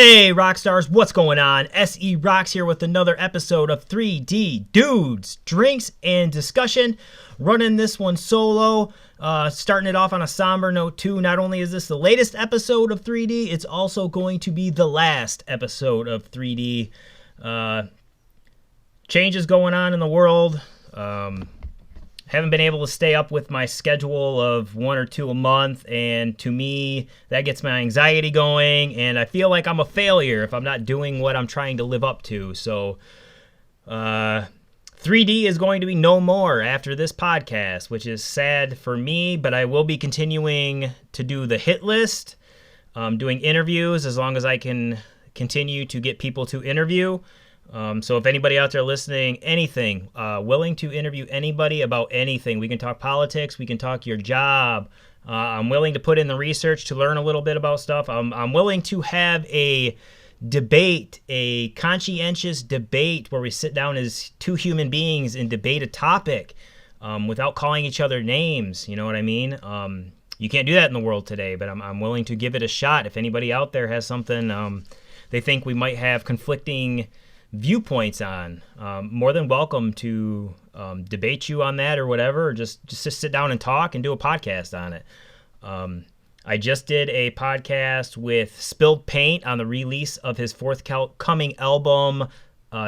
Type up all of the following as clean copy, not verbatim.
Hey, Rockstars, what's going on? SE Rocks here with another episode of 3D Dudes, Drinks, and Discussion. Running this one solo, starting it off on a somber note too. Not only is this the latest episode of 3D, it's also going to be the last episode of 3D. Changes going on in the world. Haven't been able to stay up with my schedule of one or two a month, and to me, that gets my anxiety going, and I feel like I'm a failure if I'm not doing what I'm trying to live up to. So, 3D is going to be no more after this podcast, which is sad for me, but I will be continuing to do the hit list, doing interviews as long as I can continue to get people to interview. So if anybody out there listening, anything, willing to interview anybody about anything. We can talk politics. We can talk your job. I'm willing to put in the research to learn a little bit about stuff. I'm willing to have a debate, a conscientious debate where we sit down as two human beings and debate a topic without calling each other names. You know what I mean? You can't do that in the world today, but I'm willing to give it a shot. If anybody out there has something they think we might have conflicting viewpoints on, more than welcome to debate you on that or whatever, or just sit down and talk and do a podcast on it. I just did a podcast with Spilled Paint on the release of his forthcoming album,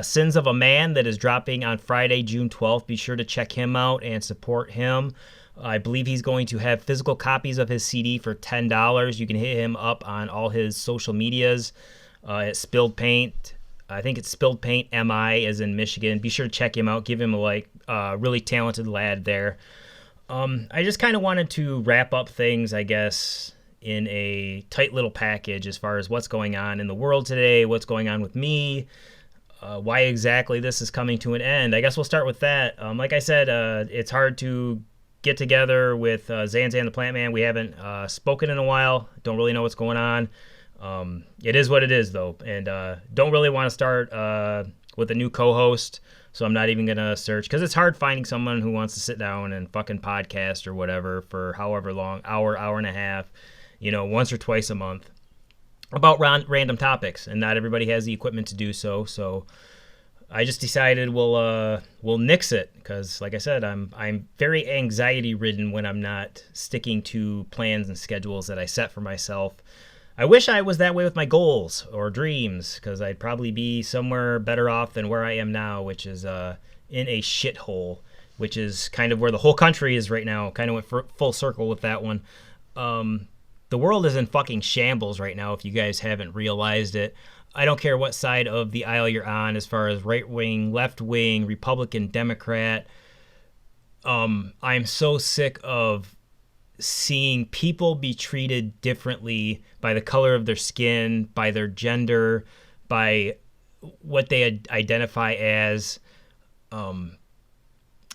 Sins of a Man, that is dropping on Friday, June 12th. Be sure to check him out and support him. I believe he's going to have physical copies of his CD for $10. You can hit him up on all his social medias at Spilled Paint. I think it's Spilled Paint MI, as in Michigan. Be sure to check him out. Give him a really talented lad there. I just kind of wanted to wrap up things, I guess, in a tight little package as far as what's going on in the world today, what's going on with me, why exactly this is coming to an end. I guess we'll start with that. Like I said, it's hard to get together with Zanzan the Plant Man. We haven't spoken in a while. Don't really know what's going on. It is what it is, though, and don't really want to start with a new co-host, so I'm not even going to search, because it's hard finding someone who wants to sit down and fucking podcast or whatever for however long, hour and a half, once or twice a month, about random topics, and not everybody has the equipment to do so, so I just decided we'll nix it, because, like I said, I'm very anxiety-ridden when I'm not sticking to plans and schedules that I set for myself. I wish I was that way with my goals or dreams, because I'd probably be somewhere better off than where I am now, which is in a shithole, which is kind of where the whole country is right now. Kind of went full circle with that one. The world is in fucking shambles right now, if you guys haven't realized it. I don't care what side of the aisle you're on as far as right-wing, left-wing, Republican, Democrat. I'm so sick of seeing people be treated differently by the color of their skin, by their gender, by what they identify as.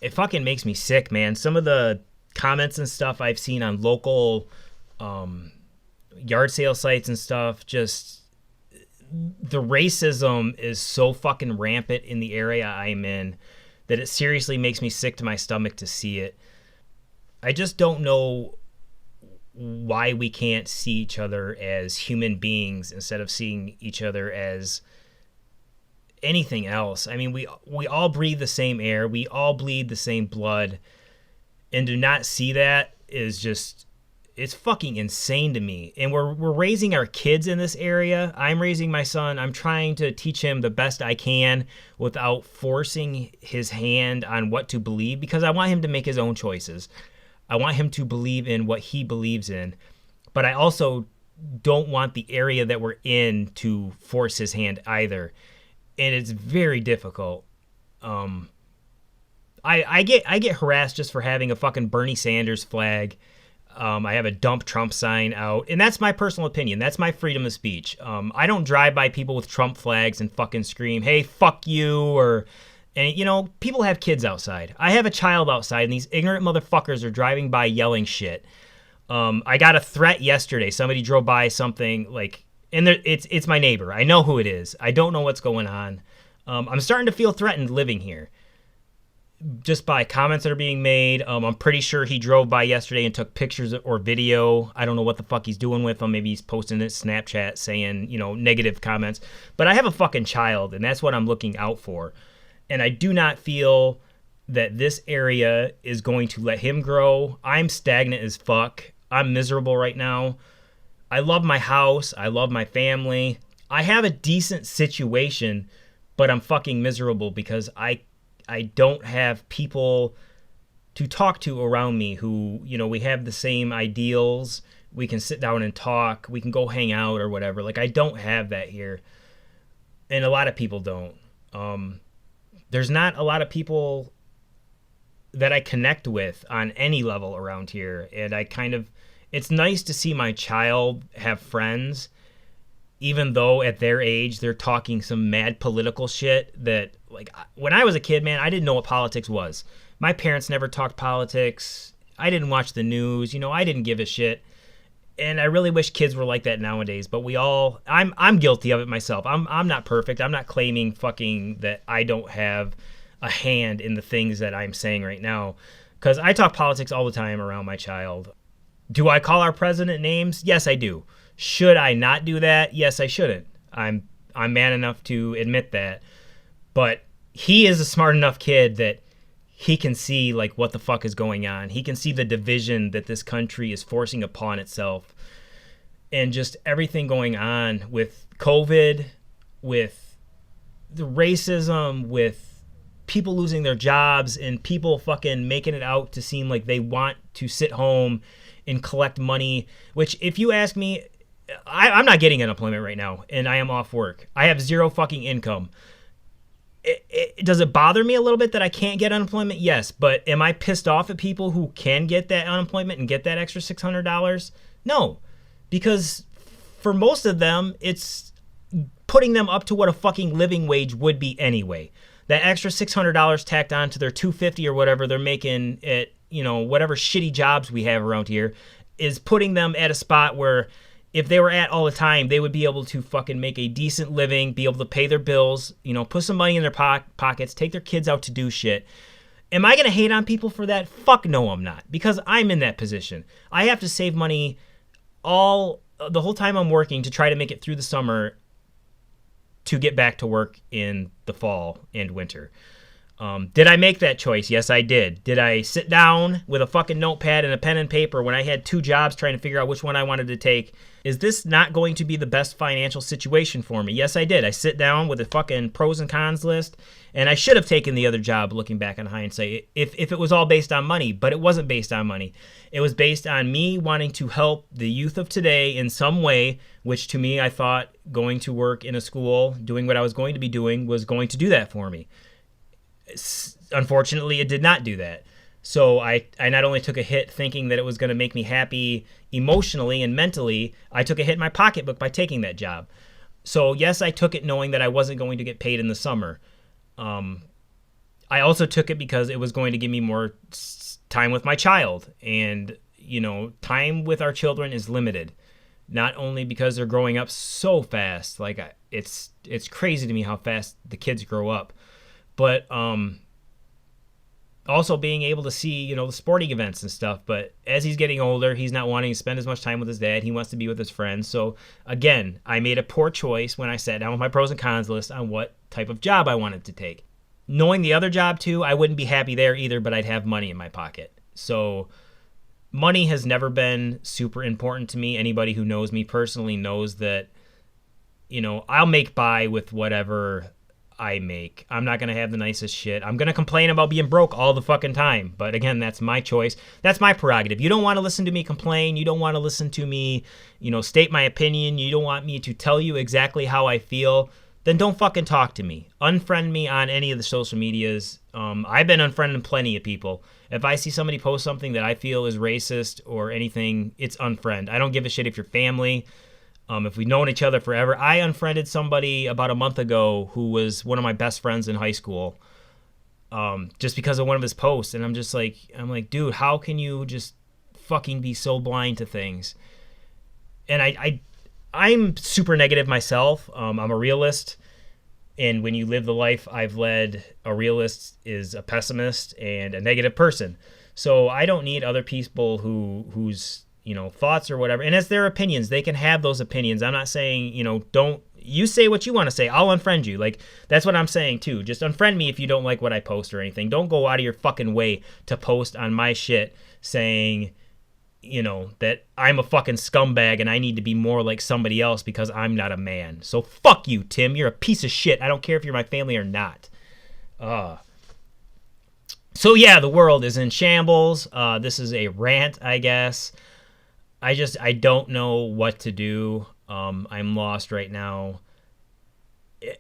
It fucking makes me sick, man. Some of the comments and stuff I've seen on local yard sale sites and stuff, just the racism is so fucking rampant in the area I'm in that it seriously makes me sick to my stomach to see it. I just don't know why we can't see each other as human beings instead of seeing each other as anything else. I mean, we all breathe the same air. We all bleed the same blood. And to not see that is just, it's fucking insane to me. And we're raising our kids in this area. I'm raising my son. I'm trying to teach him the best I can without forcing his hand on what to believe, because I want him to make his own choices. I want him to believe in what he believes in, but I also don't want the area that we're in to force his hand either. And it's very difficult. I get harassed just for having a fucking Bernie Sanders flag. I have a dump Trump sign out, and that's my personal opinion. That's my freedom of speech. I don't drive by people with Trump flags and fucking scream, "Hey, fuck you," and people have kids outside. I have a child outside, and these ignorant motherfuckers are driving by yelling shit. I got a threat yesterday. Somebody drove by something and it's my neighbor. I know who it is. I don't know what's going on. I'm starting to feel threatened living here. just by comments that are being made. I'm pretty sure he drove by yesterday and took pictures or video. I don't know what the fuck he's doing with them. Maybe he's posting it Snapchat saying, negative comments. But I have a fucking child, and that's what I'm looking out for. And I do not feel that this area is going to let him grow. I'm stagnant as fuck. I'm miserable right now. I love my house. I love my family. I have a decent situation, but I'm fucking miserable because I don't have people to talk to around me who, we have the same ideals. We can sit down and talk. We can go hang out or whatever. Like, I don't have that here. And a lot of people don't. There's not a lot of people that I connect with on any level around here. And it's nice to see my child have friends, even though at their age they're talking some mad political shit that, like, when I was a kid, man, I didn't know what politics was. My parents never talked politics. I didn't watch the news. I didn't give a shit. And I really wish kids were like that nowadays. But I'm guilty of it myself. I'm not perfect. I'm not claiming fucking that I don't have a hand in the things that I'm saying right now, because I talk politics all the time around my child. Do I call our president names? Yes, I do. Should I not do that? Yes, I shouldn't. I'm man enough to admit that. But he is a smart enough kid that he can see, like, what the fuck is going on. He can see the division that this country is forcing upon itself, and just everything going on with COVID, with the racism, with people losing their jobs, and people fucking making it out to seem like they want to sit home and collect money, which, if you ask me, I'm not getting unemployment right now, and I am off work. I have zero fucking income. Does it bother me a little bit that I can't get unemployment? Yes, but am I pissed off at people who can get that unemployment and get that extra $600? No, because for most of them, it's putting them up to what a fucking living wage would be anyway. That extra $600 tacked on to their $250 or whatever they're making at, whatever shitty jobs we have around here, is putting them at a spot where if they were at all the time, they would be able to fucking make a decent living, be able to pay their bills, put some money in their pockets, take their kids out to do shit. Am I going to hate on people for that? Fuck no, I'm not, because I'm in that position. I have to save money the whole time I'm working to try to make it through the summer to get back to work in the fall and winter. Did I make that choice? Yes, I did. Did I sit down with a fucking notepad and a pen and paper when I had 2 jobs trying to figure out which one I wanted to take? Is this not going to be the best financial situation for me? Yes, I did. I sit down with a fucking pros and cons list, and I should have taken the other job looking back in hindsight if it was all based on money, but it wasn't based on money. It was based on me wanting to help the youth of today in some way, which to me, I thought going to work in a school, doing what I was going to be doing, was going to do that for me. Unfortunately, it did not do that. So I not only took a hit thinking that it was going to make me happy emotionally and mentally, I took a hit in my pocketbook by taking that job. So yes, I took it knowing that I wasn't going to get paid in the summer. I also took it because it was going to give me more time with my child. And, time with our children is limited. Not only because they're growing up so fast, like it's crazy to me how fast the kids grow up, but also being able to see, the sporting events and stuff. But as he's getting older, he's not wanting to spend as much time with his dad. He wants to be with his friends. So again, I made a poor choice when I sat down with my pros and cons list on what type of job I wanted to take. Knowing the other job too, I wouldn't be happy there either, but I'd have money in my pocket. So money has never been super important to me. Anybody who knows me personally knows that, I'll make by with whatever I make. I'm not going to have the nicest shit. I'm going to complain about being broke all the fucking time. But again, that's my choice. That's my prerogative. You don't want to listen to me complain. You don't want to listen to me, state my opinion. You don't want me to tell you exactly how I feel. Then don't fucking talk to me. Unfriend me on any of the social medias. I've been unfriending plenty of people. If I see somebody post something that I feel is racist or anything, it's unfriend. I don't give a shit if you're family. If we've known each other forever. I unfriended somebody about a month ago who was one of my best friends in high school, just because of one of his posts. And I'm like, dude, how can you just fucking be so blind to things? And I'm super negative myself. I'm a realist. And when you live the life I've led, a realist is a pessimist and a negative person. So I don't need other people whose thoughts or whatever. And it's their opinions. They can have those opinions. I'm not saying, don't you say what you want to say. I'll unfriend you. Like, that's what I'm saying too. Just unfriend me if you don't like what I post or anything. Don't go out of your fucking way to post on my shit saying, that I'm a fucking scumbag and I need to be more like somebody else because I'm not a man. So fuck you, Tim. You're a piece of shit. I don't care if you're my family or not. So yeah, the world is in shambles. This is a rant, I guess. I don't know what to do. I'm lost right now.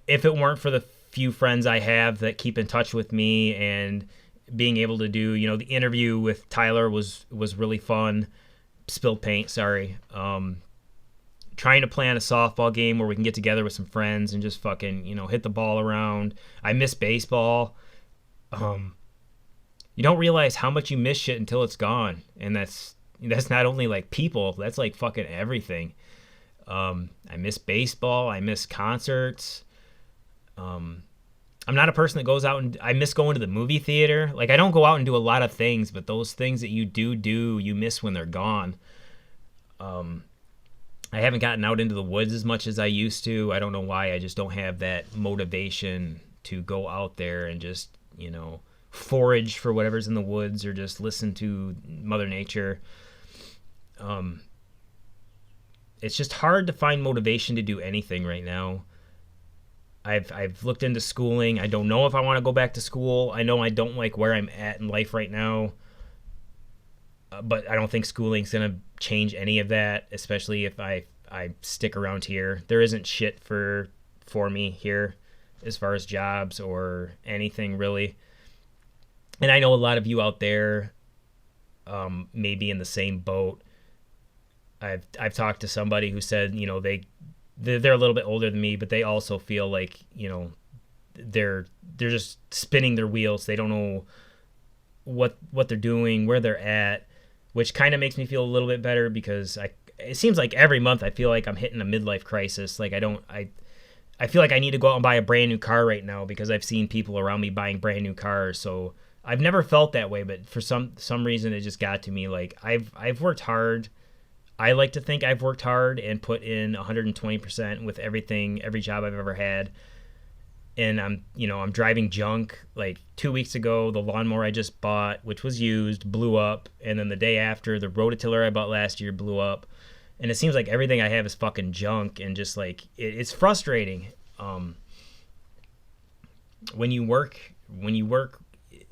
If it weren't for the few friends I have that keep in touch with me and being able to do, the interview with Tyler was really fun. Spilled paint, sorry. Trying to plan a softball game where we can get together with some friends and just fucking, hit the ball around. I miss baseball. You don't realize how much you miss shit until it's gone. And that's not only like people, that's like fucking everything. I miss baseball. I miss concerts. I'm not a person that goes out and I miss going to the movie theater. Like, I don't go out and do a lot of things, but those things that you do, you miss when they're gone. I haven't gotten out into the woods as much as I used to. I don't know why. I just don't have that motivation to go out there and just, forage for whatever's in the woods or just listen to Mother Nature. It's just hard to find motivation to do anything right now. I've looked into schooling. I don't know if I want to go back to school. I know I don't like where I'm at in life right now. But I don't think schooling's going to change any of that, especially if I stick around here. There isn't shit for me here as far as jobs or anything really. And I know a lot of you out there may be in the same boat. I've talked to somebody who said, they're a little bit older than me, but they also feel like, they're just spinning their wheels. They don't know what they're doing, where they're at, which kind of makes me feel a little bit better because it seems like every month I feel like I'm hitting a midlife crisis. Like I feel like I need to go out and buy a brand new car right now because I've seen people around me buying brand new cars. So I've never felt that way, but for some reason it just got to me. Like I've worked hard. I like to think I've worked hard and put in 120% with every job I've ever had. And I'm driving junk. Like 2 weeks ago, the lawnmower I just bought, which was used, blew up. And then the day after, the rototiller I bought last year blew up. And it seems like everything I have is fucking junk. And just like, it's frustrating. When you work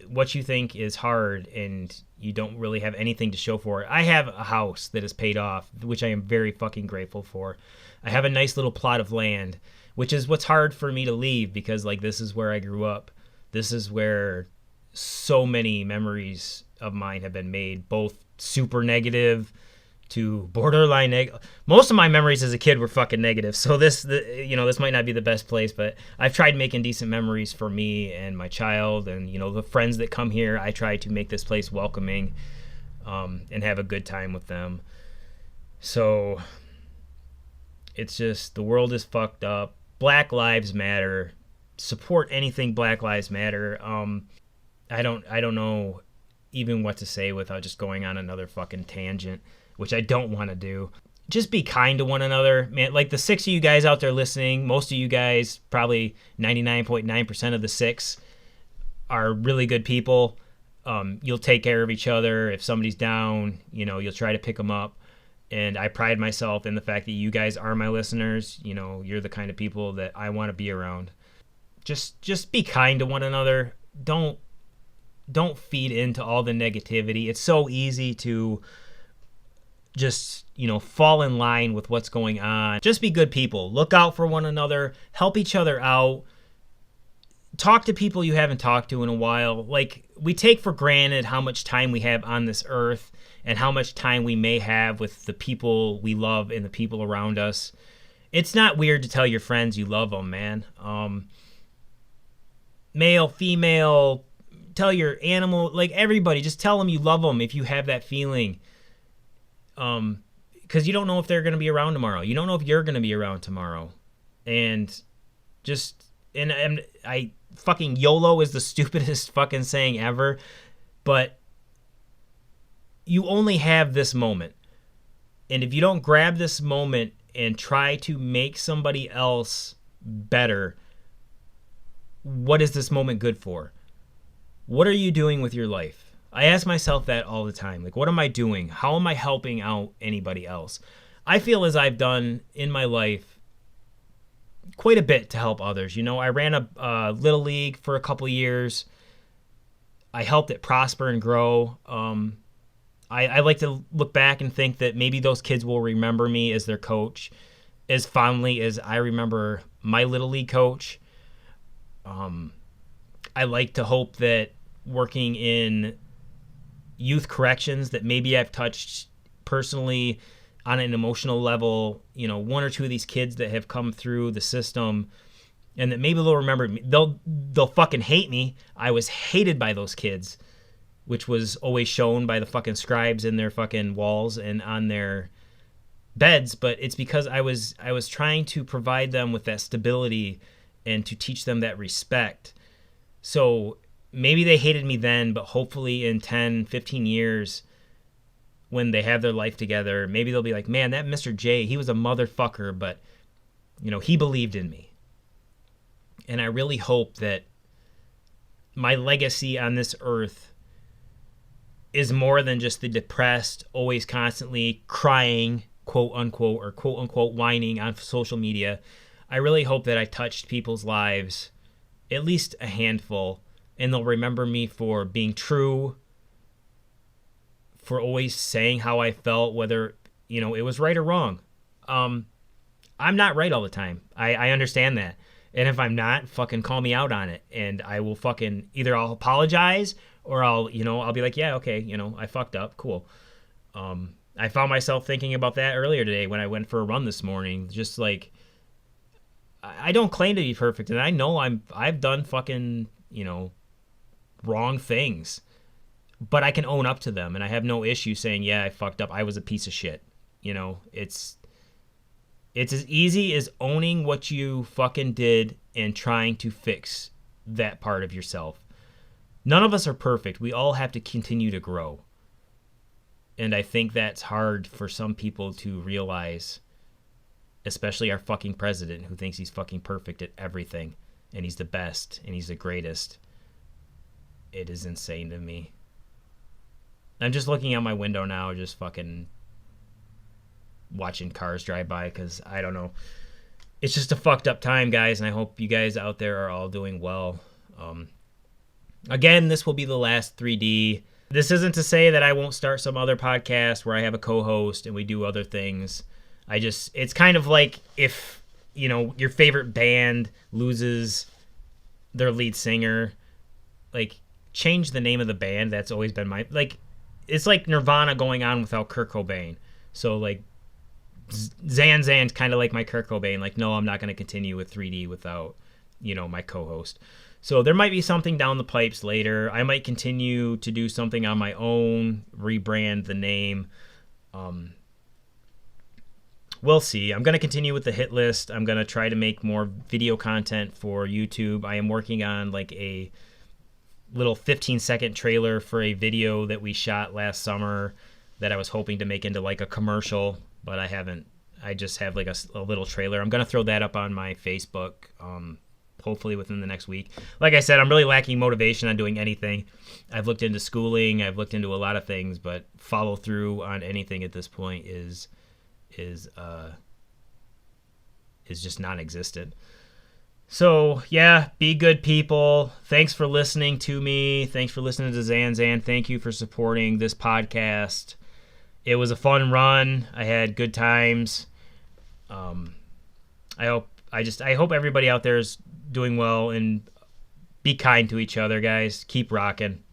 what you think is hard and you don't really have anything to show for it. I have a house that is paid off, which I am very fucking grateful for. I have a nice little plot of land, which is what's hard for me to leave because like this is where I grew up. This is where so many memories of mine have been made, both super negative to borderline negative. Most of my memories as a kid were fucking negative. So this might not be the best place, but I've tried making decent memories for me and my child and, the friends that come here. I try to make this place welcoming, and have a good time with them. So it's just, the world is fucked up. Black Lives Matter. Support anything Black Lives Matter. I don't know even what to say without just going on another fucking tangent, which I don't want to do. Just be kind to one another, man. Like the 6 of you guys out there listening, most of you guys, probably 99.9% of the 6 are really good people. You'll take care of each other. If somebody's down, you'll try to pick them up. And I pride myself in the fact that you guys are my listeners. You're the kind of people that I want to be around. Just be kind to one another. Don't feed into all the negativity. It's so easy to just, fall in line with what's going on. Just be good people. Look out for one another. Help each other out. Talk to people you haven't talked to in a while. Like, we take for granted how much time we have on this earth and how much time we may have with the people we love and the people around us. It's not weird to tell your friends you love them, man. Male, female, tell your animal, like everybody, just tell them you love them if you have that feeling. Because you don't know if they're going to be around tomorrow. You don't know if you're going to be around tomorrow. And just, and I fucking YOLO is the stupidest fucking saying ever, but you only have this moment. And if you don't grab this moment and try to make somebody else better, what is this moment good for? What are you doing with your life? I ask myself that all the time. Like, what am I doing? How am I helping out anybody else? I feel as I've done in my life quite a bit to help others. You know, I ran a Little League for a couple years. I helped it prosper and grow. I like to look back and think that maybe those kids will remember me as their coach as fondly as I remember my Little League coach. I like to hope that working in youth corrections that maybe I've touched personally on an emotional level, you know, one or two of these kids that have come through the system, and that maybe they'll remember me. They'll fucking hate me. I was hated by those kids, which was always shown by the fucking scribes in their fucking walls and on their beds, but it's because I was trying to provide them with that stability and to teach them that respect. So maybe they hated me then, but hopefully in 10, 15 years, when they have their life together, maybe they'll be like, man, that Mr. J, he was a motherfucker, but, you know, he believed in me. And I really hope that my legacy on this earth is more than just the depressed, always constantly crying, quote unquote, or quote unquote whining on social media. I really hope that I touched people's lives, at least a handful, and they'll remember me for being true, for always saying how I felt, whether, you know, it was right or wrong. I'm not right all the time. I understand that. And if I'm not, fucking call me out on it. And I will fucking, either I'll apologize or I'll be like, yeah, okay, you know, I fucked up. Cool. I found myself thinking about that earlier today when I went for a run this morning. Just like, I don't claim to be perfect, and I know I've done fucking, you know, wrong things, but I can own up to them, and I have no issue saying, yeah, I fucked up. I was a piece of shit. You know, it's as easy as owning what you fucking did and trying to fix that part of yourself. None of us are perfect. We all have to continue to grow. And I think that's hard for some people to realize, especially our fucking president, who thinks he's fucking perfect at everything, and he's the best, and he's the greatest. It is insane to me. I'm just looking out my window now, just fucking watching cars drive by, because I don't know. It's just a fucked up time, guys, and I hope you guys out there are all doing well. Again, this will be the last 3D. This isn't to say that I won't start some other podcast where I have a co-host and we do other things. It's kind of like if, you know, your favorite band loses their lead singer, like, change the name of the band. That's always been it's like Nirvana going on without Kurt Cobain. So, like, Zan's kind of like my Kurt Cobain. Like, no, I'm not going to continue with 3D without, you know, my co-host. So there might be something down the pipes later. I might continue to do something on my own, rebrand the name. We'll see. I'm going to continue with the hit list. I'm going to try to make more video content for YouTube. I am working on like a little 15-second trailer for a video that we shot last summer that I was hoping to make into like a commercial, but I haven't. I just have like a little trailer. I'm going to throw that up on my Facebook, hopefully within the next week. Like I said, I'm really lacking motivation on doing anything. I've looked into schooling. I've looked into a lot of things, but follow through on anything at this point is just non-existent. So yeah, be good people. Thanks for listening to me. Thanks for listening to Zan. Thank you for supporting this podcast. It was a fun run. I had good times. I hope everybody out there is doing well, and be kind to each other, guys. Keep rocking.